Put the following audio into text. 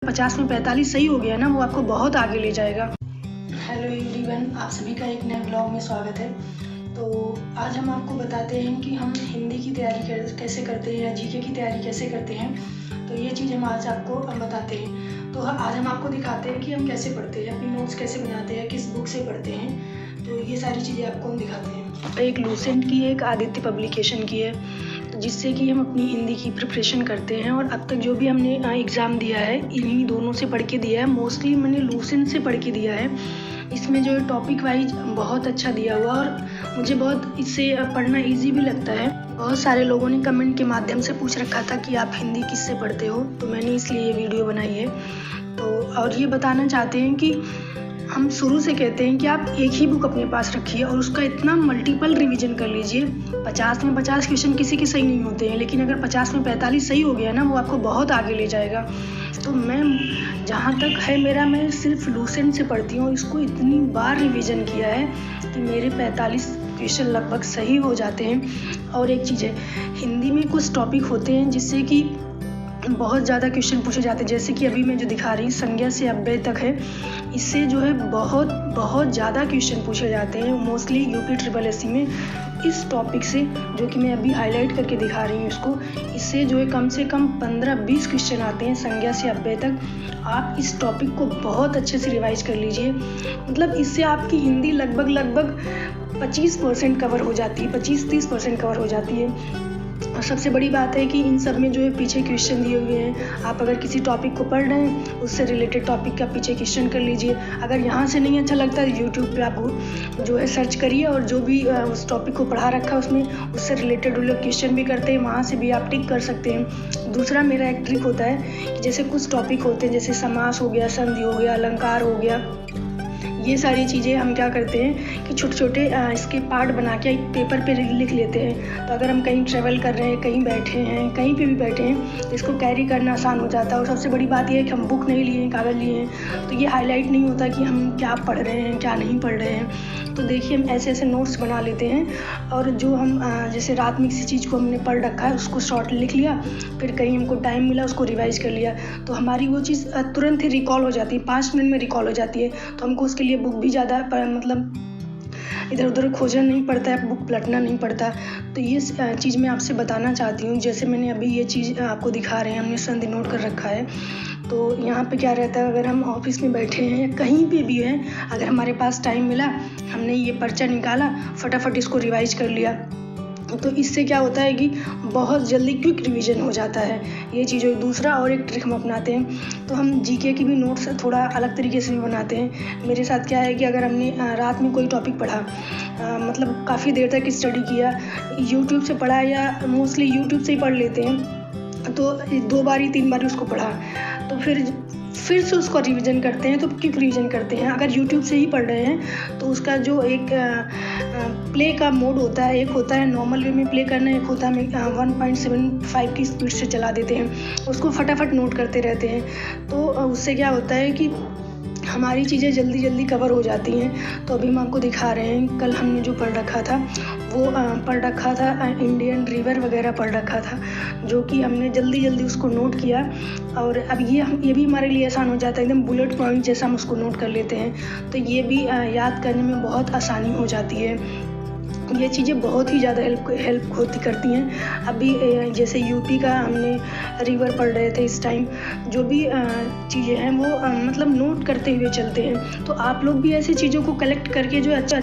50 में 45 सही हो गया ना, वो आपको बहुत आगे ले जाएगा। हेलो एवरीवन, आप सभी का एक नए ब्लॉग में स्वागत है। तो आज हम आपको बताते हैं कि हम हिंदी की तैयारी कैसे करते हैं या जीके की तैयारी कैसे करते हैं। तो ये चीज़ हम आज आपको बताते हैं। तो आज हम आपको दिखाते हैं कि हम कैसे पढ़ते हैं, अपनी नोट्स कैसे बनाते हैं, किस बुक से पढ़ते हैं। तो ये सारी चीज़ें आपको हम दिखाते हैं। एक लूसेंट की एक आदित्य पब्लिकेशन की है, तो जिससे कि हम अपनी हिंदी की प्रिपरेशन करते हैं। और अब तक जो भी हमने एग्ज़ाम दिया है इन्हीं दोनों से पढ़ के दिया है। मोस्टली मैंने लूसेंट से पढ़ के दिया है। इसमें जो है टॉपिक वाइज बहुत अच्छा दिया हुआ और मुझे बहुत इससे पढ़ना इजी भी लगता है। बहुत सारे लोगों ने कमेंट के माध्यम से पूछ रखा था कि आप हिंदी किससे पढ़ते हो, तो मैंने इसलिए ये वीडियो बनाई है। तो और ये बताना चाहते हैं कि हम शुरू से कहते हैं कि आप एक ही बुक अपने पास रखिए और उसका इतना मल्टीपल रिवीजन कर लीजिए। 50 में 50 क्वेश्चन किसी के सही नहीं होते हैं, लेकिन अगर 50 में 45 सही हो गया ना, वो आपको बहुत आगे ले जाएगा। तो मैं जहाँ तक है मेरा, मैं सिर्फ लूसेंट से पढ़ती हूँ। इसको इतनी बार रिवीजन किया है कि मेरे 45 क्वेश्चन लगभग सही हो जाते हैं। और एक चीज़ है, हिंदी में कुछ टॉपिक होते हैं जिससे कि बहुत ज़्यादा क्वेश्चन पूछे जाते हैं। जैसे कि अभी मैं जो दिखा रही हूँ संज्ञा से अव्यय तक है, इससे जो है बहुत ज़्यादा क्वेश्चन पूछे जाते हैं मोस्टली यूपी ट्रिपल एससी में। इस टॉपिक से जो कि मैं अभी हाईलाइट करके दिखा रही हूँ इसको, इससे जो है कम से कम 15-20 क्वेश्चन आते हैं संज्ञा से अव्यय तक। आप इस टॉपिक को बहुत अच्छे से रिवाइज कर लीजिए। मतलब इससे आपकी हिंदी लगभग 25% कवर हो जाती है, 25-30% कवर हो जाती है। और सबसे बड़ी बात है कि इन सब में जो है पीछे क्वेश्चन दिए हुए हैं। आप अगर किसी टॉपिक को पढ़ रहे हैं, उससे रिलेटेड टॉपिक का पीछे क्वेश्चन कर लीजिए। अगर यहाँ से नहीं अच्छा लगता है, यूट्यूब पे आप जो है सर्च करिए और जो भी उस टॉपिक को पढ़ा रखा है उसमें उससे रिलेटेड वो लोग क्वेश्चन भी करते हैं, वहाँ से भी आप टिक कर सकते हैं। दूसरा मेरा एक ट्रिक होता है कि जैसे कुछ टॉपिक होते हैं, जैसे समास हो गया, संधि हो गया, अलंकार हो गया, ये सारी चीज़ें हम क्या करते हैं कि छोटे छोटे इसके पार्ट बना के एक पेपर पे लिख लेते हैं। तो अगर हम कहीं ट्रैवल कर रहे हैं, कहीं बैठे हैं, कहीं पे भी बैठे हैं, तो इसको कैरी करना आसान हो जाता है। और सबसे बड़ी बात यह है कि हम बुक नहीं लिए हैं, कागज़ लिए हैं, तो ये हाईलाइट नहीं होता कि हम क्या पढ़ रहे हैं, क्या नहीं पढ़ रहे हैं। तो देखिए हम ऐसे ऐसे नोट्स बना लेते हैं। और जो हम जैसे रात में किसी चीज़ को हमने पढ़ रखा है उसको शॉर्ट लिख लिया, फिर कहीं हमको टाइम मिला उसको रिवाइज कर लिया, तो हमारी वो चीज़ तुरंत ही रिकॉल हो जाती है, 5 मिनट में रिकॉल हो जाती है। तो हमको उसके लिए बुक भी ज़्यादा मतलब इधर उधर खोजना नहीं पड़ता है, बुक पलटना नहीं पड़ता। तो ये चीज़ मैं आपसे बताना चाहती हूँ। जैसे मैंने अभी ये चीज़ आपको दिखा रहे हैं, हमने संधि नोट कर रखा है। तो यहाँ पे क्या रहता है, अगर हम ऑफिस में बैठे हैं या कहीं पे भी हैं, अगर हमारे पास टाइम मिला, हमने ये पर्चा निकाला, फटाफट इसको रिवाइज कर लिया, तो इससे क्या होता है कि बहुत जल्दी क्विक रिवीजन हो जाता है। ये चीज़ हो। दूसरा और एक ट्रिक हम अपनाते हैं, तो हम जीके की भी नोट्स थोड़ा अलग तरीके से भी बनाते हैं। मेरे साथ क्या है कि अगर हमने रात में कोई टॉपिक पढ़ा, मतलब काफ़ी देर तक स्टडी किया, यूट्यूब से पढ़ा या मोस्टली यूट्यूब से ही पढ़ लेते हैं, तो 2 बारी 3 बारी उसको पढ़ा, तो फिर से उसको रिवीजन करते हैं। तो क्विक रिवीजन करते हैं। अगर यूट्यूब से ही पढ़ रहे हैं तो उसका जो एक प्ले का मोड होता है, एक होता है नॉर्मल वे में प्ले करना, एक होता है 1.75 की स्पीड से चला देते हैं, उसको फटाफट नोट करते रहते हैं। तो उससे क्या होता है कि हमारी चीज़ें जल्दी कवर हो जाती हैं। तो अभी हम आपको दिखा रहे हैं, कल हमने जो पढ़ रखा था वो पढ़ रखा था इंडियन रिवर वगैरह पढ़ रखा था, जो कि हमने जल्दी उसको नोट किया। और अब ये भी हमारे लिए आसान हो जाता है, एकदम बुलेट पॉइंट जैसा हम उसको नोट कर लेते हैं। तो ये भी याद करने में बहुत आसानी हो जाती है। ये चीज़ें बहुत ही ज़्यादा हेल्प करती हैं। अभी जैसे यूपी का हमने रिवर पढ़ रहे थे, इस टाइम जो भी चीज़ें हैं वो मतलब नोट करते हुए चलते हैं। तो आप लोग भी ऐसी चीज़ों को कलेक्ट करके जो अच्छा